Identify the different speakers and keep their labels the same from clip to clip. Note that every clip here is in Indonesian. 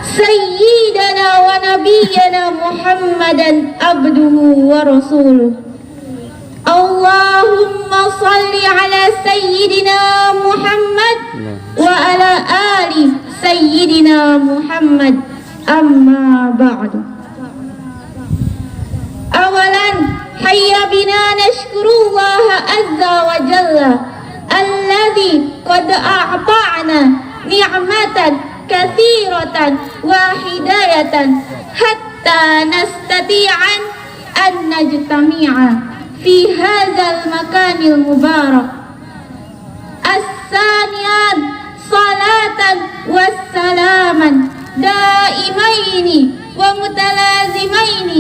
Speaker 1: سيدنا ونبينا محمدا عبده ورسوله. اللهم صل على سيدنا محمد وعلى آل سيدنا محمد. أما بعد. أولا هيا بنا نشكر الله عز وجل الذي قد أعطانا نعمة كثيرة وهداية حتى نستطيع أن نجتمع في هذا المكان المبارك. الثانيا صلاة والسلاما دائمين ومتلازمين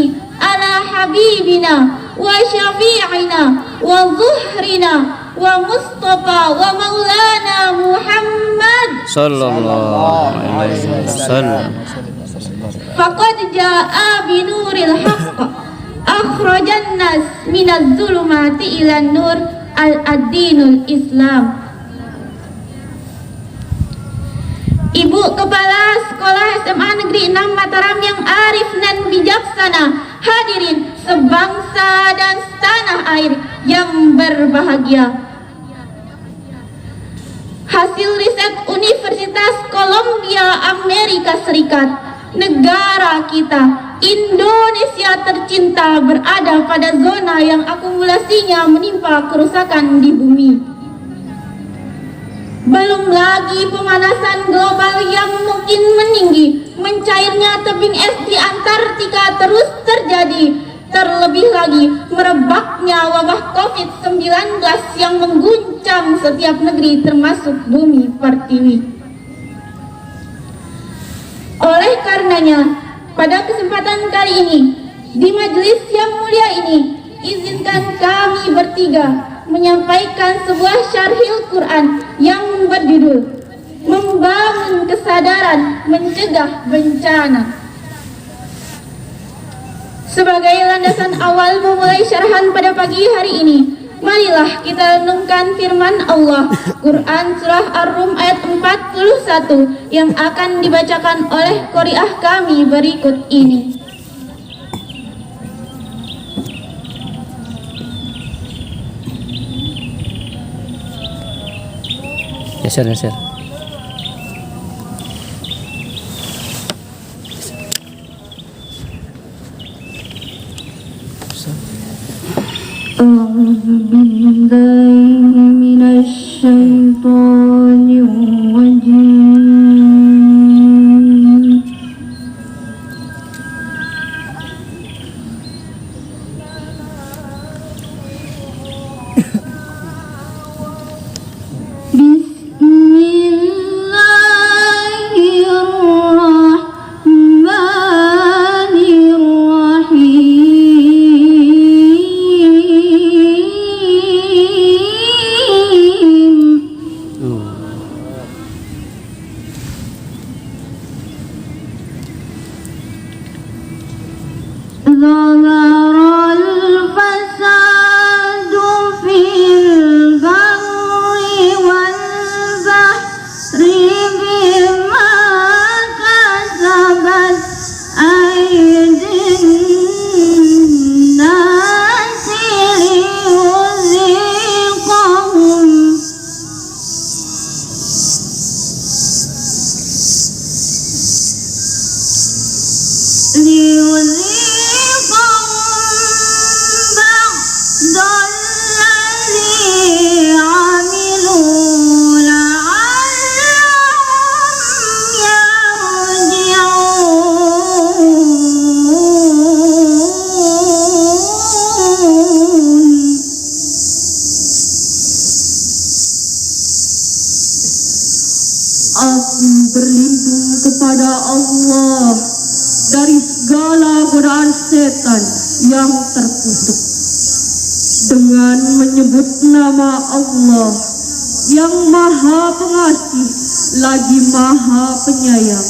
Speaker 1: على حبيبنا وشفيعنا وظهرنا ومصطفى ومولانا محمد
Speaker 2: صلى الله عليه وسلم.
Speaker 1: فقد جاء بنور الحق أخرج الناس من الظلمات إلى النور الدين الإسلام. Ibu Kepala Sekolah SMA Negeri 6 Mataram yang arif dan bijaksana, hadirin sebangsa dan setanah air yang berbahagia. Hasil riset Universitas Columbia Amerika Serikat, negara kita Indonesia tercinta berada pada zona yang akumulasinya menimpa kerusakan di bumi. Belum lagi pemanasan global yang mungkin meninggi, mencairnya tebing es di Antartika terus terjadi. Terlebih lagi merebaknya wabah COVID-19 yang mengguncang setiap negeri termasuk bumi pertiwi. Oleh karenanya, pada kesempatan kali ini, di majelis yang mulia ini, izinkan kami bertiga menyampaikan sebuah syarhil Quran yang berjudul Membangun Kesadaran Mencegah Bencana. Sebagai landasan awal memulai syarahan pada pagi hari ini, marilah kita renungkan firman Allah, Quran Surah Ar-Rum ayat 41 yang akan dibacakan oleh qari'ah kami berikut ini.
Speaker 2: Geser.
Speaker 1: A'udzu billahi minasy syaithanir rajim. Aku berlindung kepada Allah dari segala godaan setan yang terkutuk dengan menyebut nama Allah yang Maha Pengasih lagi Maha Penyayang.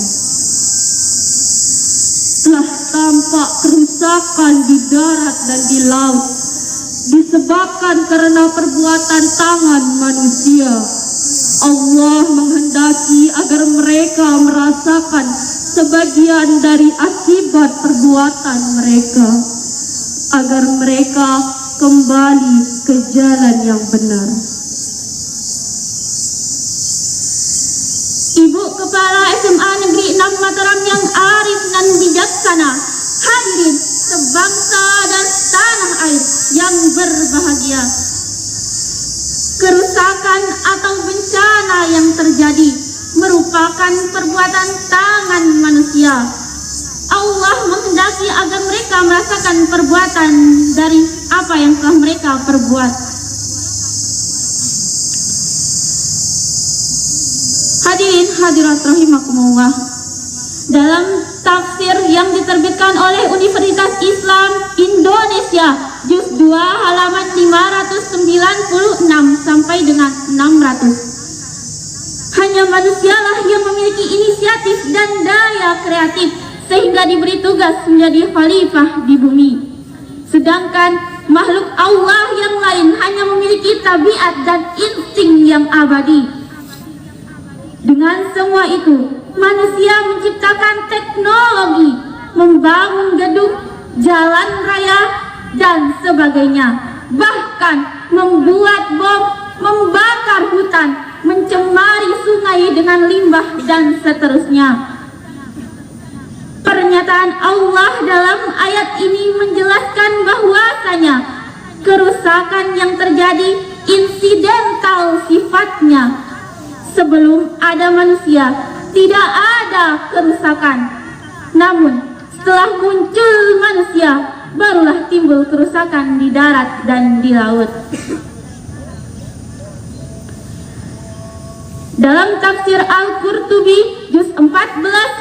Speaker 1: Telah tampak kerusakan di darat dan di laut disebabkan karena perbuatan tangan manusia. Allah menghendaki agar mereka merasakan
Speaker 3: sebagian dari akibat perbuatan mereka, agar mereka kembali ke jalan yang benar.
Speaker 1: Ibu Kepala SMA Negeri 6 Mataram yang arif dan bijaksana, hadirin sebangsa dan tanah air yang berbahagia. Kerusakan atau bencana yang terjadi merupakan perbuatan tangan manusia. Allah menghendaki agar mereka merasakan perbuatan dari apa yang telah mereka perbuat. Hadirin hadirat rahimakumullah, dalam tafsir yang diterbitkan oleh Universitas Islam Indonesia juz 2 halaman 596 sampai dengan 600, hanya manusialah yang memiliki inisiatif dan daya kreatif sehingga diberi tugas menjadi khalifah di bumi. Sedangkan makhluk Allah yang lain hanya memiliki tabiat dan insting yang abadi. Dengan semua itu, manusia menciptakan teknologi, membangun gedung, jalan raya, dan sebagainya. Bahkan membuat bom, membakar hutan, mencemari sungai dengan limbah, dan seterusnya. Pernyataan Allah dalam ayat ini menjelaskan bahwasanya kerusakan yang terjadi insidental sifatnya. Sebelum ada manusia, tidak ada kerusakan. Namun, setelah muncul manusia, barulah timbul kerusakan di darat dan di laut. Dalam tafsir Al-Qurtubi, juz 14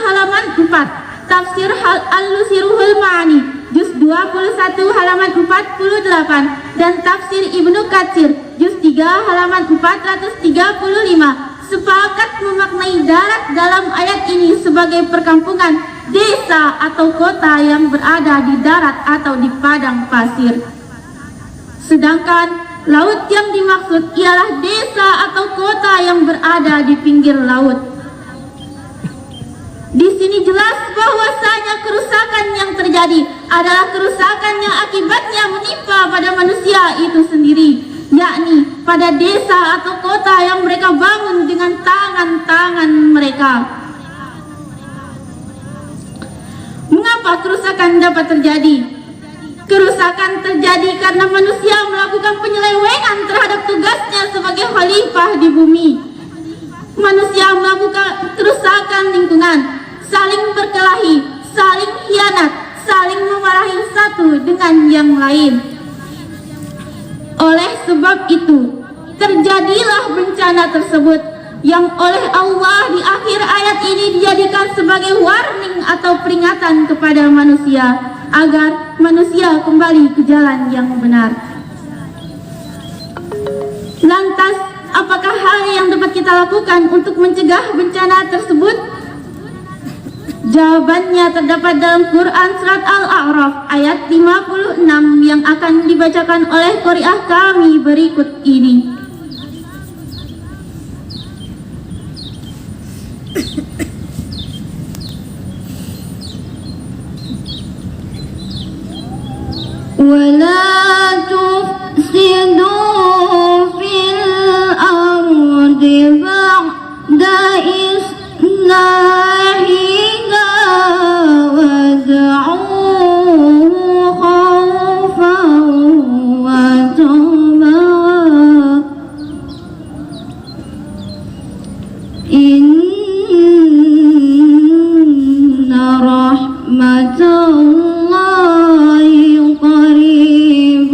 Speaker 1: halaman 4, tafsir Al-Lusiruhul Ma'ani, juz 21 halaman 48, dan tafsir Ibnu Katsir, juz 3 halaman 435, sepakat memaknai darat dalam ayat ini sebagai perkampungan, desa atau kota yang berada di darat atau di padang pasir. Sedangkan laut yang dimaksud ialah desa atau kota yang berada di pinggir laut. Di sini jelas bahwasanya kerusakan yang terjadi adalah kerusakan yang akibatnya menimpa pada manusia itu sendiri, yakni pada desa atau kota yang mereka bangun dengan tangan-tangan mereka. Mengapa kerusakan dapat terjadi? Kerusakan terjadi karena manusia melakukan penyelewengan terhadap tugasnya sebagai khalifah di bumi. Manusia melakukan kerusakan lingkungan, saling berkelahi, saling khianat, saling memarahi satu dengan yang lain. Oleh sebab itu, terjadilah bencana tersebut yang oleh Allah di akhir ayat ini dijadikan sebagai warning atau peringatan kepada manusia agar manusia kembali ke jalan yang benar. Lantas, apakah hal yang dapat kita lakukan untuk mencegah bencana tersebut? Jawabannya terdapat dalam Quran Surat Al-A'raf ayat 56 yang akan dibacakan oleh qari'ah kami berikut ini. وَلَا تُفْسِدُوا فِي الْأَرْضِ بَعْدَ إِصْلَاحِهَا وَادْعُوهُ خَوْفًا وَطَمَعًا إِنَّ رَحْمَةَ اللَّهِ قَرِيبٌ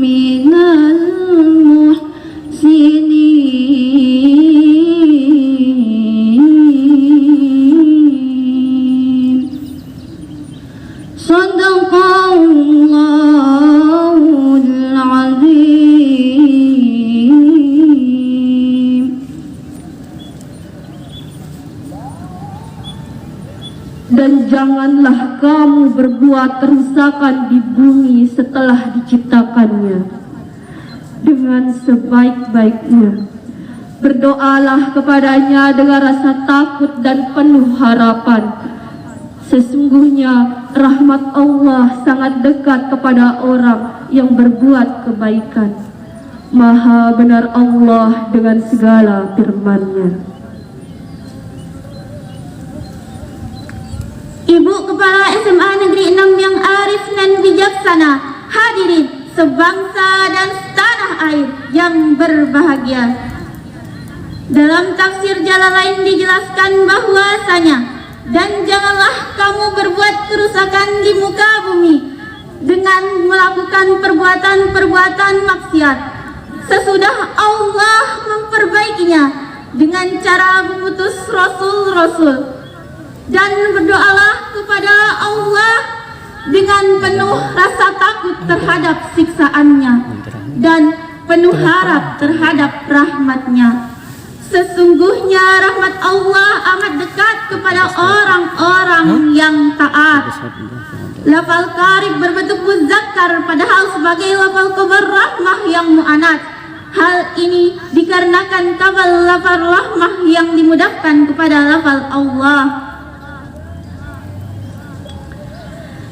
Speaker 1: مِنَ الْمُحْسِنِينَ. Shadaqallahul Azim.
Speaker 3: Dan janganlah kamu berbuat kerusakan di bumi setelah diciptakannya dengan sebaik-baiknya, Berdoalah kepadanya dengan rasa takut dan penuh harapan. Sesungguhnya rahmat Allah sangat dekat kepada orang yang berbuat kebaikan. Maha benar Allah dengan segala firman-Nya.
Speaker 1: Ibu Kepala SMA Negeri 6 yang arif dan bijaksana, hadirin sebangsa dan setanah air yang berbahagia. Dalam tafsir Jalalain dijelaskan bahwasanya, dan janganlah kamu berbuat kerusakan di muka bumi dengan melakukan perbuatan-perbuatan maksiat sesudah Allah memperbaikinya dengan cara mengutus rasul-rasul. Dan berdoalah kepada Allah dengan penuh rasa takut terhadap siksaannya dan penuh harap terhadap rahmatnya. Sesungguhnya rahmat Allah amat dekat kepada orang-orang yang taat. Lafal qarib berbentuk muzakkar padahal sebagai lafal khabar rahmah yang mu'anats. Hal ini dikarenakan kabar lafal rahmah yang dimudahkan kepada lafal Allah.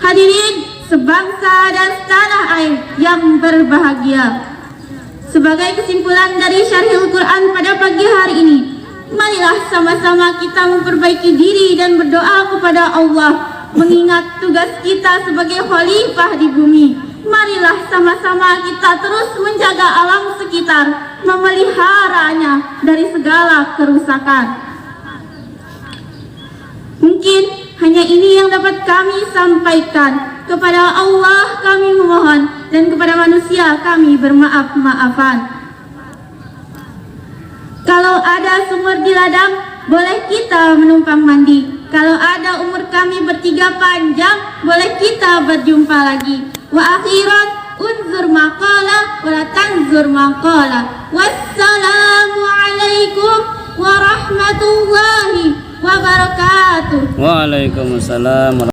Speaker 1: Hadirin sebangsa dan setanah air yang berbahagia. Sebagai kesimpulan dari syarhil Quran pada pagi hari ini, marilah sama-sama kita memperbaiki diri dan berdoa kepada Allah, mengingat tugas kita sebagai khalifah di bumi. Marilah sama-sama kita terus menjaga alam sekitar, memeliharanya dari segala kerusakan. Mungkin hanya ini yang dapat kami sampaikan. Kepada Allah kami memohon, dan kepada manusia kami bermaaf-maafan. Kalau ada sumur di ladang, boleh kita menumpang mandi. Kalau ada umur kami bertiga panjang, boleh kita berjumpa lagi. Wa akhiran unzur maqala wa la tanzur maqala. Wassalamualaikum warahmatullahi wabarakatuh.
Speaker 2: Waalaikumsalam.